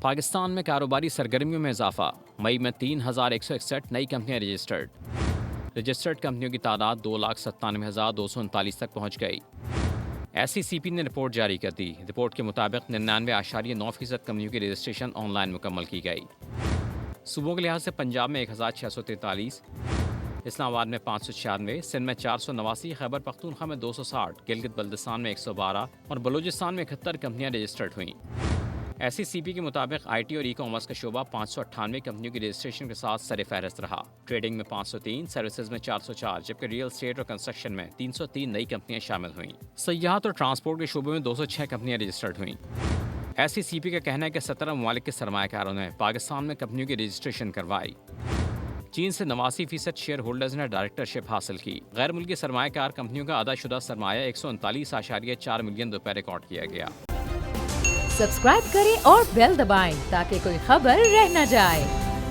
پاکستان میں کاروباری سرگرمیوں میں اضافہ، مئی میں 3161 نئی کمپنیاں رجسٹرڈ کمپنیوں کی تعداد 2,97,239 تک پہنچ گئی۔ ایس سی سی پی نے رپورٹ جاری کر دی۔ رپورٹ کے مطابق 99.9% کمپنیوں کی رجسٹریشن آن لائن مکمل کی گئی۔ صوبوں کے لحاظ سے پنجاب میں 1,643، اسلام آباد میں 596، سندھ میں 489، خیبر پختونخوا میں 260، گلگت بلتستان میں 112 اور بلوچستان میں 71 کمپنیاں رجسٹرڈ ہوئیں۔ ایس سی سی پی کے مطابق آئی ٹی اور ای کامرس کا شعبہ 598 کمپنیوں کی رجسٹریشن کے ساتھ سر فہرست رہا۔ ٹریڈنگ میں 503، سروسز میں 404، جبکہ ریئل اسٹیٹ اور کنسٹرکشن میں 303 نئی کمپنیاں شامل ہوئیں۔ سیاحت اور ٹرانسپورٹ کے شعبے میں 206 کمپنیاں رجسٹرڈ ہوئیں۔ ایس سی سی پی کا کہنا ہے کہ 17 ممالک کے سرمایہ کاروں نے پاکستان میں کمپنیوں کی رجسٹریشن کروائی۔ چین سے 89% شیئر ہولڈرز نے ڈائریکٹرشپ حاصل کی۔ غیر ملکی سرمایہ کار کمپنیوں کا ادا شدہ سرمایہ 139.4 ملین روپے ریکارڈ کیا گیا۔ سبسکرائب کریں اور بیل دبائیں تاکہ کوئی خبر رہ نہ جائے۔